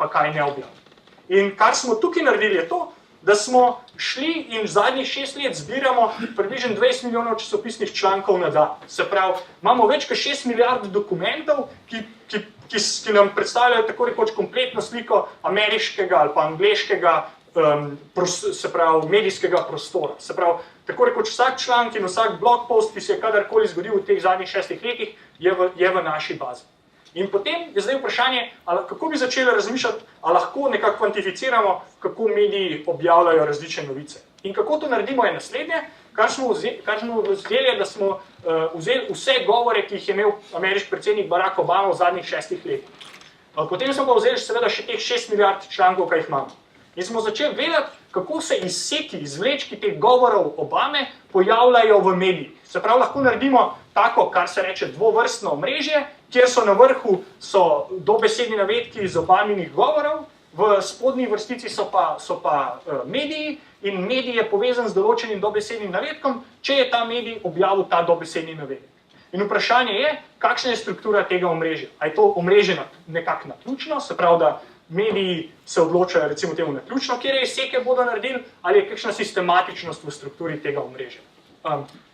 kaj ne objaviti. In kar smo tukaj naredili je to, da smo šli in zadnjih 6 let zbiramo približno 20 milijonov časopisnih člankov na dan. Se pravi, imamo več kot 6 milijard dokumentov, ki nam predstavljajo tako rekoč kompletno sliko ameriškega ali pa angleškega medijskega prostora. Se pravi, tako rekoč vsak članek in vsak blog post, ki se je kadarkoli zgodil v teh zadnjih 6 letih, je v naši bazi. In potem je zdaj vprašanje, kako bi začeli razmišljati, ali lahko nekako kvantificiramo, kako mediji objavljajo različne novice. In kako to naredimo je naslednje, kar smo vzeli je, da smo vzeli vse govore, ki jih je imel ameriški predsednik Barack Obama v zadnjih 6 letih. Potem smo pa vzeli seveda še teh 6 milijard člankov, ki jih imamo. In smo začeli vedeti, kako se izseki, izvlečki teh govorov Obame pojavljajo v medijih. Se pravi, lahko naredimo tako, kar se reče dvovrstno omrežje, kjer so na vrhu dobesedni navedki iz Obaminih govorov, v spodnji vrstici so pa mediji in medij je povezan z določenim dobesednim navedkom, če je ta medij objavil ta dobesedni navedek. In vprašanje je, kakšna je struktura tega omrežja. A je to omrežje nekako naključno, se pravi, da mediji se odločajo recimo temu naključno, kjer izseke bodo naredili, ali je kakšna sistematičnost v strukturi tega omrežja.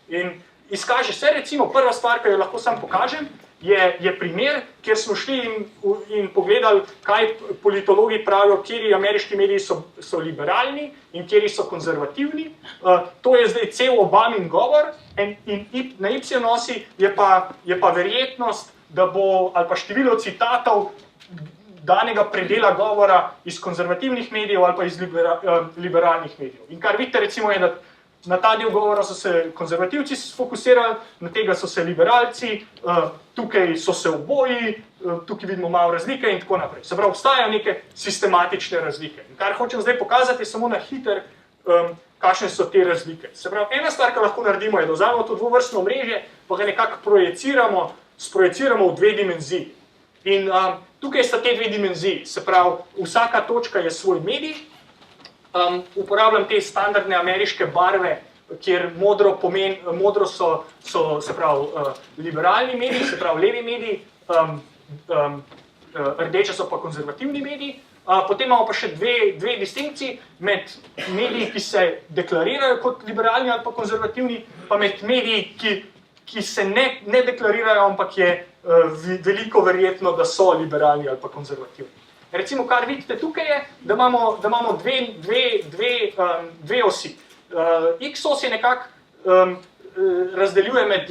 In izkaže se, recimo, prva stvar, ki jo lahko sam pokažem, je primer, kjer smo šli in pogledali, kaj politologi pravijo, kateri ameriški mediji so liberalni in kateri so konzervativni. To je zdaj cel Obamin govor in na y-osi je pa verjetnost, da bo, ali pa število citatov danega predela govora iz konzervativnih medijev ali pa iz liberalnih medijev. In kar vidite, recimo, je, da na ta del govora so se konzervativci fokusirali, na tega so se liberalci, tukaj so se oboji, tukaj vidimo malo razlike in tako naprej. Se pravi, obstajajo neke sistematične razlike. In kar hočem zdaj pokazati, je samo na hiter, kakšne so te razlike. Se pravi, ena stvar, ki lahko naredimo, je, da vzamemo to dvovrstno omrežje, pa ga nekako sprojeciramo v dve dimenziji. In tukaj sta te dve dimenziji. Se pravi, vsaka točka je svoj medij. Uporabljam te standardne ameriške barve, kjer modro so se pravi, liberalni mediji, se pravi levi mediji, rdeče so pa konzervativni mediji. Potem imamo pa še dve distinkciji med mediji, ki se deklarirajo kot liberalni ali pa konzervativni, pa med mediji, ki se ne deklarirajo, ampak je veliko verjetno, da so liberalni ali pa konzervativni. Recimo, kar vidite tukaj je, da imamo dve osi. X-os je nekako razdeljuje med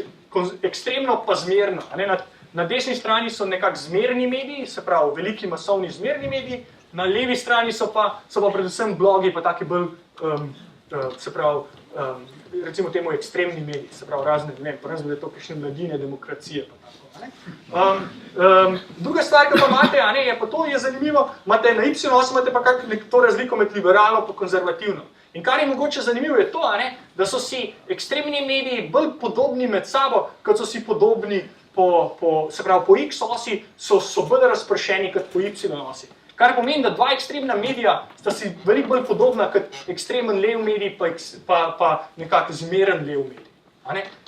ekstremno pa zmerno. Na desni strani so nekako zmerni mediji, se pravi veliki masovni zmerni mediji, na levi strani so pa predvsem blogi, pa taki bolj, se pravi, recimo temu ekstremni mediji, se pravi razne, ne vem, prvo je to kakšne mladine, demokracije, pa tako, druga stvar, ki pa imate, je pa to, je zanimivo, imate na Y-osi, imate pa to razliko med liberalno pa konzervativno. In kar je mogoče zanimivo je to, da so si ekstremni mediji bolj podobni med sabo, kot so si podobni se pravi, po X-osi so bolj razpršeni kot po Y-osi. Kar pomeni, da dva ekstremna medija sta si veliko bolj podobna kot ekstremen lev medij pa nekako zmeren lev medij.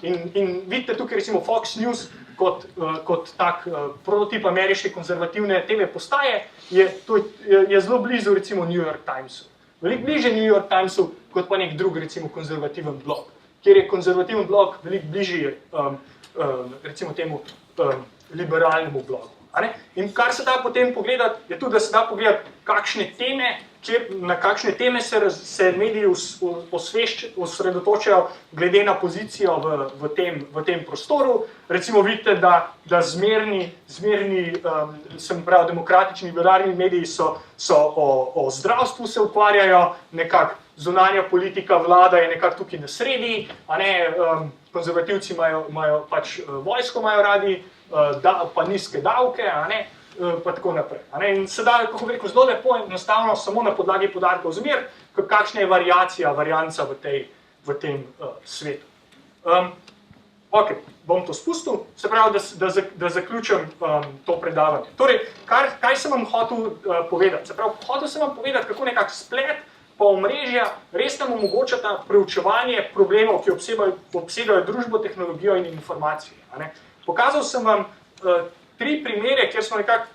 In vidite tukaj recimo Fox News kot tak prototip ameriške konzervativne TV postaje, je zelo blizu recimo New York Timesu. Veliko bliže New York Timesu kot pa nek drug recimo konzervativen blog, kjer je konzervativen blog veliko bližje recimo temu liberalnemu blogu. In kar se da potem pogledati, je tudi, da se da pogledati, na kakšne teme se mediji osredotočajo glede na pozicijo v tem prostoru. Recimo vidite, da zmerni sem prav, demokratični liberalni mediji so o zdravstvu se ukvarjajo, nekako zunanja politika vlada je nekako tukaj na sredi, konzervativci imajo pač vojsko imajo radi, pa nizke davke, pa tako naprej. In se da, kako bi rekel, zelo lepo in enostavno samo na podlagi podatkov zmer, kakšna je varianca v tem svetu. Ok, bom to spustil, se pravi, da zaključim to predavanje. Torej, kaj sem vam hotel povedati? Se pravi, hotel sem vam povedati, kako nekak splet pa omrežja res nam omogočata preučevanje problemov, ki obsegajo družbo, tehnologijo in informacije. Pokazal sem vam 3 primere, kjer smo nekako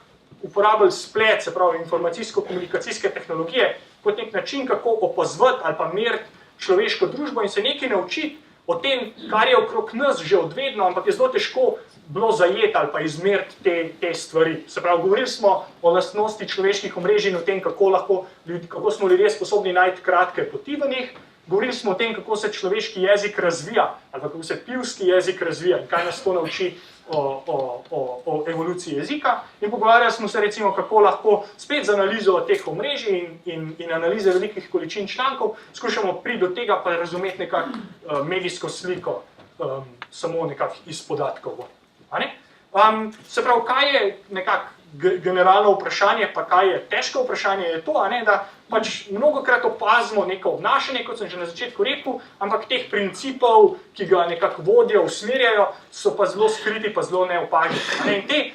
uporabili splet, se pravi informacijsko-komunikacijske tehnologije, kot nek način, kako opazovati ali pa meriti človeško družbo in se nekaj naučiti o tem, kar je okrog nas že odvedno, ampak je zelo težko bilo zajeti ali pa izmeriti te stvari. Se pravi, govorili smo o lastnosti človeških omrežij in o tem, kako smo ljudje sposobni najti kratke poti v njih. Govorili smo o tem, kako se človeški jezik razvija, ali kako se pivski jezik razvija in kaj nas to nauči o evoluciji jezika. In pogovarjali smo se recimo, kako lahko spet z analizo teh omrežij in analize velikih količin člankov skušamo priti do tega, pa razumeti nekako medijsko sliko samo nekako iz podatkov. Se pravi, kaj je nekako generalno vprašanje, pa kaj je težko vprašanje, je to, da pač mnogokrat opazimo neko obnašanje, kot sem že na začetku rekel, ampak teh principov, ki ga nekako vodijo, usmerjajo, so pa zelo skriti, pa zelo neopaženi. In te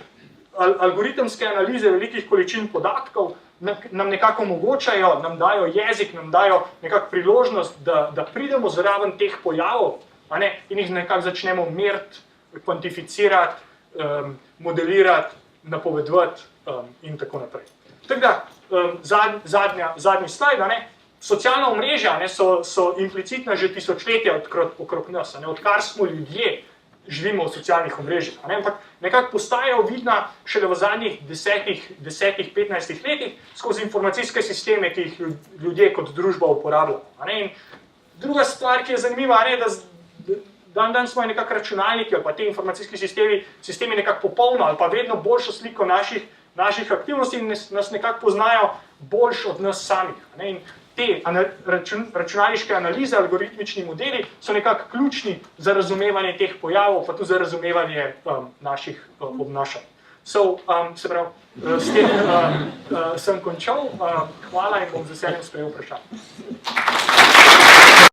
algoritemske analize velikih količin podatkov nam nekako omogočajo, nam dajo jezik, nam dajo nekako priložnost, da pridemo zraven teh pojavov in jih nekako začnemo meriti, kvantificirati, modelirati, napovedovati in tako naprej. Tako da, zadnji slajd, socialna omrežja so implicitna že tisočletja okrog nas, odkar smo ljudje, živimo v socialnih omrežjih, ampak nekako postajajo vidna šele v zadnjih 10-15 letih skozi informacijske sisteme, ki jih ljudje kot družba uporabljajo. In druga stvar, ki je zanimiva, da dan smo nekako računalniki ali pa te informacijski sistemi nekako popolno ali pa vedno boljšo sliko naših aktivnosti in nas nekako poznajo boljš od nas samih. In te računalniške analize, algoritmični modeli so nekako ključni za razumevanje teh pojavov, pa tudi za razumevanje naših obnašanj. Se pravi, s tem sem končal. Hvala in bom z veseljem sprejel vprašanje.